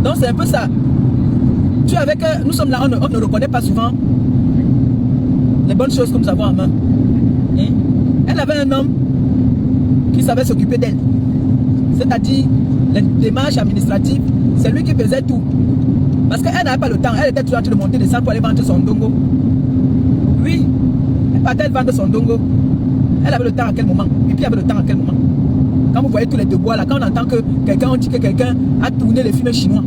Donc c'est un peu ça. Tu es avec, nous sommes là, on ne reconnaît pas souvent les bonnes choses que nous avons en main. Hein? Elle avait un homme qui savait s'occuper d'elle. C'est-à-dire, les démarches administratives, c'est lui qui faisait tout. Parce qu'elle n'avait pas le temps, elle était toujours en train de monter des salles pour aller vendre son dongo. Oui, elle partait vendre son dongo. Elle avait le temps à quel moment? Et puis avait le temps à quel moment? Quand vous voyez tous les deux bois là, quand on entend que quelqu'un, on dit que quelqu'un a tourné les films chinois.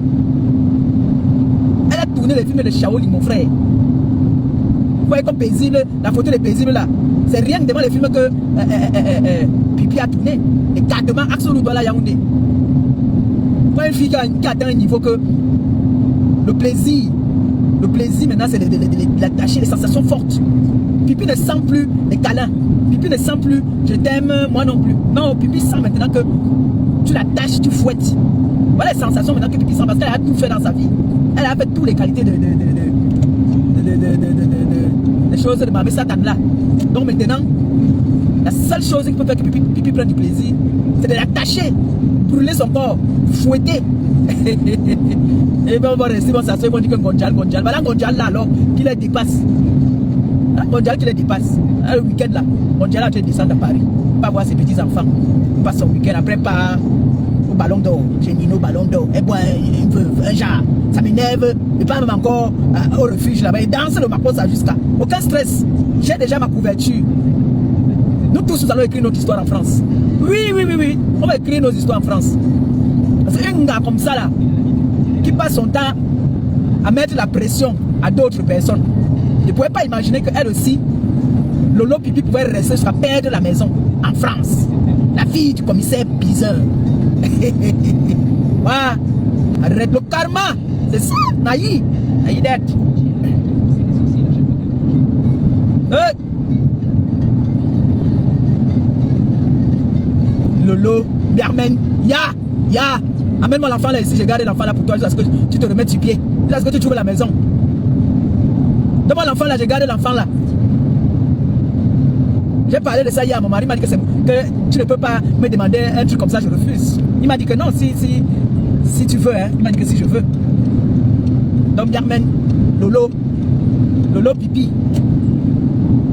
Elle a tourné les films de Shaolin, mon frère. Vous voyez comme paisible, la photo de paisible là. C'est rien que devant les films que Pipi a tourné. Et carrément, Axel Douala Yaoundé. Vous voyez une fille qui a atteint un niveau que le plaisir maintenant c'est de l'attacher, les sensations fortes. Pipi ne sent plus les câlins. Pipi ne sent plus je t'aime, moi non plus. Non, Pipi sent maintenant que tu l'attaches, tu fouettes. Voilà les sensations maintenant que Pipi sent parce qu'elle a tout fait dans sa vie. Elle a fait toutes les qualités des choses de Mame Satan là. Donc maintenant, la seule chose qui peut faire que Pipi prenne du plaisir, c'est de l'attacher, brûler son corps, fouetter. Et bien on va rester dans sa soeur, on dit que Gonjal. Voilà Gonjal là alors, qui les dépasse. Gonjal qui les dépasse. Le week-end là, Gonjal a train de descendre à Paris. Pas voir ses petits enfants. Passe son week-end après pas au ballon d'or. J'ai Nino ballon d'or. Et boit un genre. Ça m'énerve. Et pas même encore au refuge là-bas. Il danse le Macron ça jusqu'à. Aucun stress. J'ai déjà ma couverture. Nous tous nous allons écrire notre histoire en France. Oui. On va écrire nos histoires en France. Parce qu'un gars comme ça là, qui passe son temps à mettre la pression à d'autres personnes, ne pouvait pas imaginer qu'elle aussi, Lolo Pipi pouvait rester jusqu'à perdre la maison en France. La fille du commissaire Bizarre. Voilà. Arrête le karma. C'est ça, Naï. Naï d'être. Lolo, Bermen, ya. Amène-moi l'enfant là ici, j'ai gardé l'enfant là pour toi, jusqu'à ce que tu te remettes sur pied. Jusqu'à ce que tu trouves la maison. Donne-moi l'enfant là, j'ai gardé l'enfant là. J'ai parlé de ça hier à mon mari, il m'a dit que tu ne peux pas me demander un truc comme ça, je refuse. Il m'a dit que non, si tu veux, hein. Il m'a dit que si je veux. Donc Germaine, Lolo Pipi.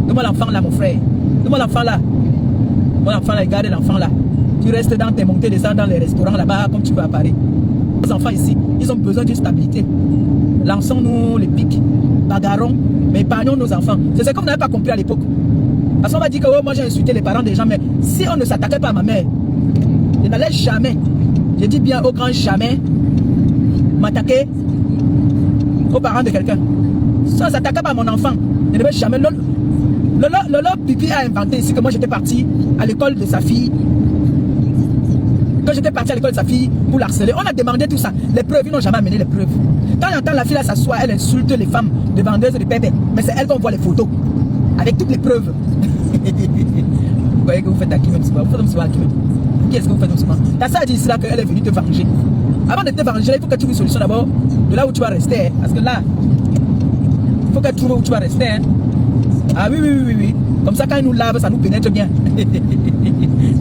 Donne-moi l'enfant là, mon frère. Donne-moi l'enfant là. Mon enfant là, garde l'enfant là. Tu restes dans tes montées, descends dans les restaurants là-bas, comme tu veux à Paris. Les enfants ici, ils ont besoin d'une stabilité. Lançons-nous les pics, bagarrons, mais épargnons nos enfants. C'est ce qu'on n'avait pas compris à l'époque. Parce qu'on va dire que oh, moi j'ai insulté les parents des gens, mais si on ne s'attaquait pas à ma mère, je n'allais jamais, je dis bien au grand jamais, m'attaquer aux parents de quelqu'un. Si on ne s'attaquait pas à mon enfant, je ne devais jamais. Lolo Pipi a inventé ici que moi j'étais parti à l'école de sa fille. Quand j'étais parti à l'école de sa fille pour l'harceler, on a demandé tout ça. Les preuves, ils n'ont jamais amené les preuves. Quand j'entends la fille là s'asseoir, elle insulte les femmes de vendeuses de pépé. Mais c'est elle qu'on voit les photos. Avec toutes les preuves. Vous voyez que vous faites à qui même souvent. Vous faites même souvent à qui même. Qui est-ce que vous faites même souvent? T'as ça dit ici là qu'elle est venue te venger. Avant de te venger, il faut que tu trouves une solution d'abord de là où tu vas rester. Hein. Parce que là, il faut que tu trouves où tu vas rester. Hein. Ah oui. Comme ça, quand ils nous lavent, ça nous pénètre bien.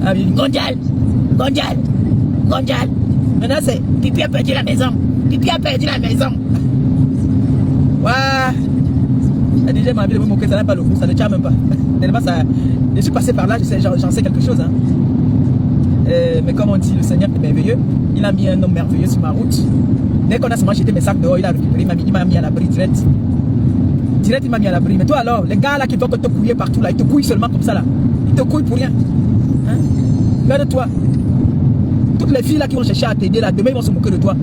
Ah oui, Gonjal. Maintenant, c'est Pipi a perdu la maison. Waouh. Déjà, ma vie de me moquer, ça n'a pas le goût, ça ne tient même pas. Ça, je suis passé par là, j'en sais quelque chose. Hein. Mais comme on dit, le Seigneur est merveilleux. Il a mis un homme merveilleux sur ma route. Dès qu'on a seulement jeté mes sacs dehors, il a récupéré, il m'a mis à l'abri direct. Il m'a mis à l'abri. Mais toi alors, les gars là qui veulent te couiller partout là, ils te couillent seulement comme ça là. Ils te couillent pour rien. Hein? Regarde-toi. Toutes les filles là qui vont chercher à t'aider là, demain ils vont se moquer de toi.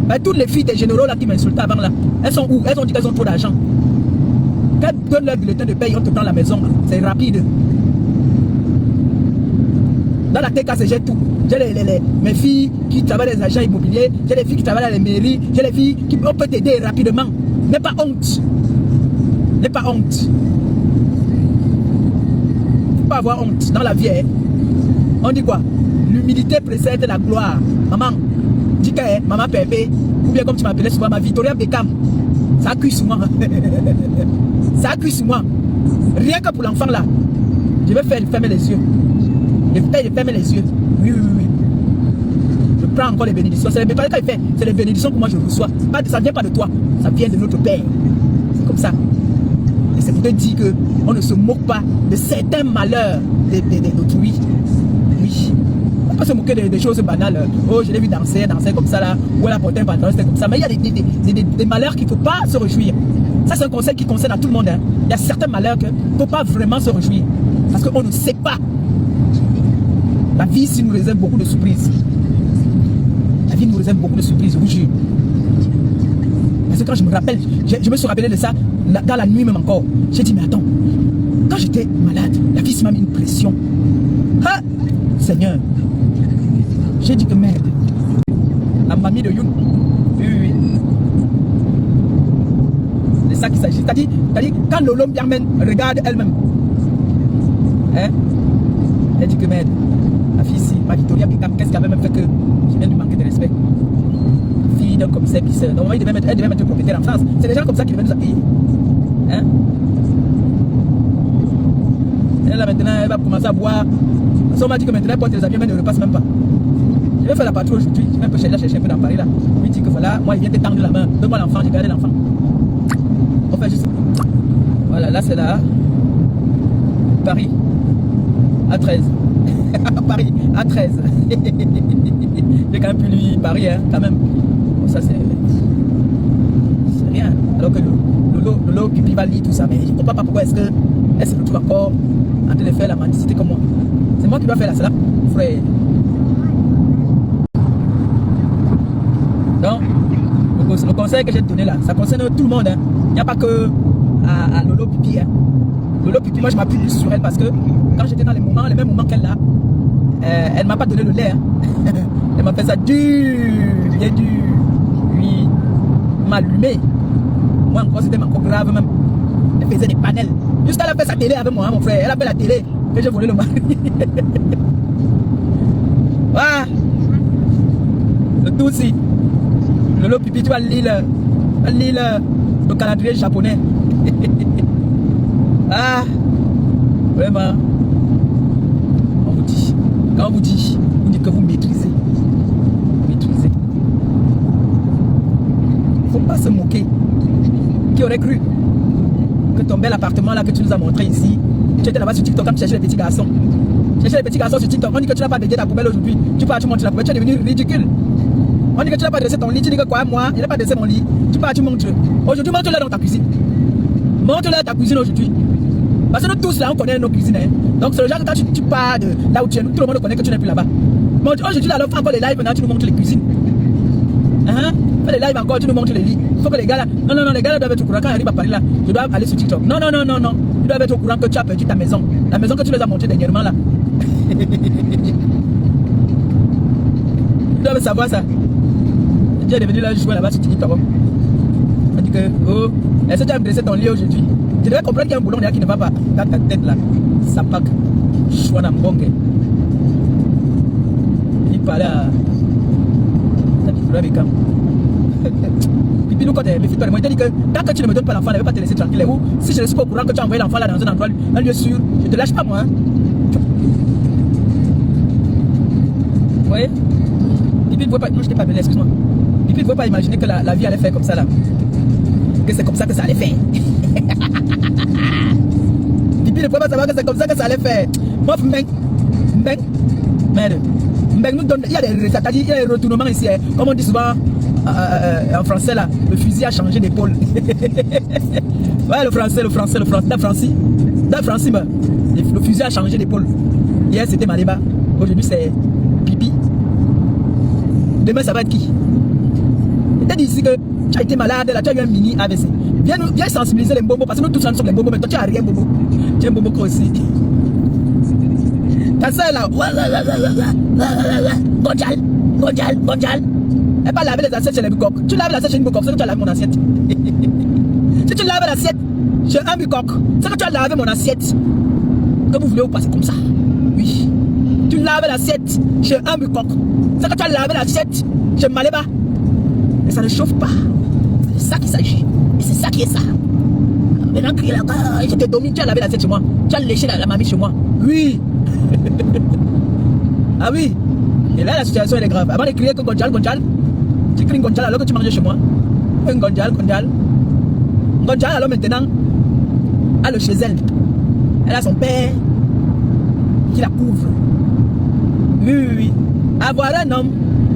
Ben, toutes les filles des généraux là qui m'insultaient avant là, elles sont où? Elles ont dit qu'elles ont trop d'argent. Quand elles donnent leur bulletin de paye, on te prend la maison. C'est rapide. Dans la TK, j'ai tout. J'ai mes filles qui travaillent dans les agents immobiliers, j'ai les filles qui travaillent dans les mairies, j'ai les filles qui peuvent t'aider rapidement. N'aie pas honte. N'aie pas honte. Faut pas avoir honte dans la vie. Hein. On dit quoi? L'humilité précède la gloire. Maman, dis que maman Pépé, ou bien comme tu m'appelais souvent, ma Victoria Beckham, ça a cuit sur moi. Ça a cuit sur moi. Rien que pour l'enfant là, je vais faire fermer les yeux. Je vais fermer les yeux. Oui. Je prends encore les bénédictions. C'est les, c'est les bénédictions que moi je reçois. Ça ne vient pas de toi, ça vient de notre Père. C'est comme ça. Et c'est pour te dire qu'on ne se moque pas de certains malheurs d'autrui. Oui. On peut se moquer des choses banales. Oh, je l'ai vu danser comme ça là. Ou elle a porté un pantalon, c'était comme ça. Mais il y a des malheurs qu'il ne faut pas se réjouir. Ça, c'est un conseil qui concerne à tout le monde. Hein. Il y a certains malheurs qu'il ne faut pas vraiment se réjouir. Parce qu'on ne sait pas. La vie ici nous réserve beaucoup de surprises. La vie nous réserve beaucoup de surprises, je vous jure. Parce que quand je me rappelle, je me suis rappelé de ça dans la nuit même encore. J'ai dit, mais attends, quand j'étais malade, la vie m'a mis une pression. Ah, Seigneur, j'ai dit que merde. La mamie de Youn. Oui. C'est ça qu'il s'agit. C'est-à-dire, quand Lolo Biarmen regarde elle-même, hein, elle dit que merde. La fille ici, ma Victoria Bicam, qu'est-ce qui avait même fait que je viens de manquer de respect? Fille d'un commissaire pisseur. Normalement, elle devait mettre propriétaire en France. C'est des gens comme ça qui devaient nous appuyer. Hein? Elle là maintenant, elle va commencer à boire. On m'a dit que maintenant, elle porte les avions, mais elle ne repasse même pas. Je vais faire la patrouille aujourd'hui. Je vais un peu chercher un peu dans Paris là. On lui dit que voilà, moi il vient te tendre la main. Donne-moi l'enfant, j'ai gardé l'enfant. On fait juste. Voilà, là c'est là. Paris. À 13. Paris, à 13. J'ai quand même pu lui Paris, hein, quand même. Bon, ça c'est rien. Alors que Lolo Pipi va lire tout ça. Mais je ne comprends pas pourquoi est-ce que elle se retrouve encore en train de faire la mendicité comme moi. C'est moi qui dois faire la salade, frère. Donc, le conseil que j'ai donné là, ça concerne tout le monde. Hein. Il n'y a pas que à Lolo Pipi. Hein. Lolo Pipi, moi je m'appuie plus sur elle parce que quand j'étais dans les mêmes moments qu'elle a, elle ne m'a pas donné le lait. Hein. Elle m'a fait ça dur, bien dur. Oui, m'a allumé. Moi encore c'était encore grave même. Elle faisait des panels. Juste elle a fait sa télé avec moi, hein, mon frère. Elle a fait la télé que j'ai volé le mari. Ah, le tout aussi. Lolo Pipi, tu vas lire le calendrier japonais. Ah, vraiment. On vous dit, quand on vous dit que vous maîtrisez. Maîtrisez. Il ne faut pas se moquer. Qui aurait cru que ton bel appartement là que tu nous as montré ici, tu étais là-bas sur TikTok quand tu cherchais les petits garçons. Tu cherchais les petits garçons sur TikTok. On dit que tu n'as pas baigné ta poubelle aujourd'hui. Tu pars, tu montes la poubelle, tu es devenu ridicule. On dit que tu n'as pas dressé ton lit. Tu dis que quoi, moi, je n'ai pas dressé mon lit. Tu pars, tu montes. Aujourd'hui, montre-le dans ta cuisine. Montre-le dans ta cuisine aujourd'hui. Parce que nous tous là, on connaît nos cuisines. Hein. Donc c'est le genre que quand tu pars de là où tu es, tout le monde connaît que tu n'es plus là-bas. Aujourd'hui, là, on fait encore les lives maintenant, tu nous montres les cuisines. Hein? Fais les lives encore, tu nous montres les lits. Il faut que les gars là. Non, les gars là doivent être au courant. Quand ils arrivent à Paris là, je dois aller sur TikTok. Non. Ils doivent être au courant que tu as perdu ta maison. La maison que tu les as montées dernièrement là. Ils doivent savoir ça. Tu es devenu là, je jouais là-bas sur TikTok. On dit que, oh, est-ce que tu as dressé ton lit aujourd'hui? Tu devais comprendre qu'il y a un boulon là qui ne va pas dans ta tête là. Ça pack. Chouana mbongue. Il parlait à. Ça dit, tu l'as et puis nous, quand méfie-toi de moi, il t'a dit que tant que tu ne me donnes pas l'enfant, elle ne va pas te laisser tranquille. Ou si je ne suis pas au courant que tu as envoyé l'enfant là dans un endroit, un lieu sûr, je ne te lâche pas moi. Hein. Vous voyez? Pipi ne pouvait pas. Non, je t'ai pas appelé, excuse-moi. Pipi ne pouvait pas imaginer que la vie allait faire comme ça là. Que c'est comme ça que ça allait faire. Pipi ne pouvait pas savoir que c'est comme ça que ça allait faire. Moi, Mbeng, merde. Mbeng nous donne. Il y a des retournements ici. Hein. Comme on dit souvent en français là, le fusil a changé d'épaule. Ouais, le français. Dans Francis, le fusil a changé d'épaule. Hier c'était Maléba. Aujourd'hui c'est Pipi. Demain ça va être qui? Il dit ici que tu as été malade, là, tu as eu un mini AVC. Viens sensibiliser les bobos parce que nous tous nous sommes les bobos, mais toi tu n'as rien bobo. Tu es un bobo aussi. Ta soeur là, Gonjal. Elle va laver les assiettes chez les bucoques. Tu laves l'assiette chez une bucoque, c'est que tu as lavé mon assiette. Si tu laves l'assiette chez un bucoque, c'est que tu as lavé mon assiette. Que vous voulez vous passer comme ça? Oui. Tu laves l'assiette chez un bucoque, c'est que tu as lavé l'assiette chez Maléba. Et ça ne chauffe pas. C'est ça qu'il s'agit. Et c'est ça qui est ça. Maintenant que je t'ai dominé, tu as lavé l'assiette chez moi. Tu as léché la mamie chez moi. Oui. Ah oui. Et là, la situation, elle est grave. Avant de crier que Gonjal, tu cries Gonjal alors que tu manges chez moi. Gonjal. Gonjal, alors maintenant, elle est chez elle. Elle a son père qui la couvre. Oui. Avoir un homme,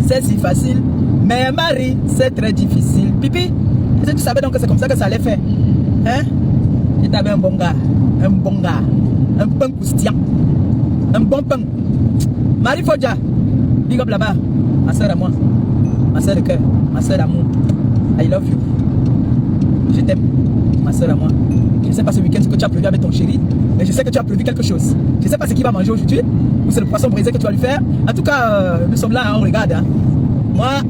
c'est si facile. Mais un mari, c'est très difficile. Pipi, est-ce que tu savais donc que c'est comme ça que ça allait faire? Hein? Et t'avais un bon gars. Un pain croustillant. Un bon pain. Marie Fodja, big up là-bas. Ma soeur à moi. Ma soeur de cœur. Ma soeur d'amour. I love you. Je t'aime. Ma soeur à moi. Je ne sais pas ce week-end ce que tu as prévu avec ton chéri, mais je sais que tu as prévu quelque chose. Je ne sais pas ce qu'il va manger aujourd'hui, ou c'est le poisson brisé que tu vas lui faire. En tout cas, nous sommes là, on regarde. Hein. Moi,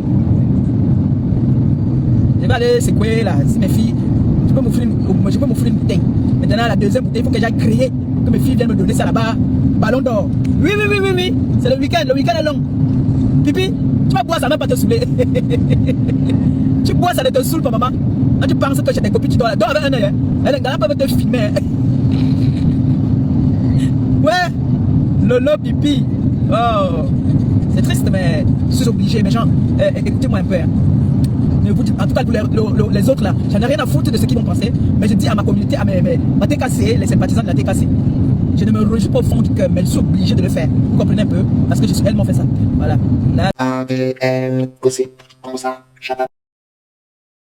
je vais aller secouer là, si mes filles, je peux m'offrir une bouteille. Maintenant, la deuxième bouteille, il faut que j'aille créer, que mes filles viennent me donner ça là-bas. Ballon d'or. Oui. C'est le week-end est long. Pipi, tu vas boire ça, même pas te saouler. Tu bois ça ne te saoule pas, maman. Quand tu penses que j'ai des copines, tu dors là. Dors avec un œil. Elle n'a pas te filmer. Ouais. Lolo, pipi. Oh. C'est triste, mais je suis obligé. Mais gens, écoutez-moi un peu. Hein. En tout cas, pour les autres là, j'en ai rien à foutre de ce qu'ils vont penser. Mais je dis à ma communauté, à ma TKC, les sympathisants de la TKC. Je ne me réjouis pas au fond du cœur, mais je suis obligé de le faire. Vous comprenez un peu? Parce que elles m'ont fait ça. Voilà. Là.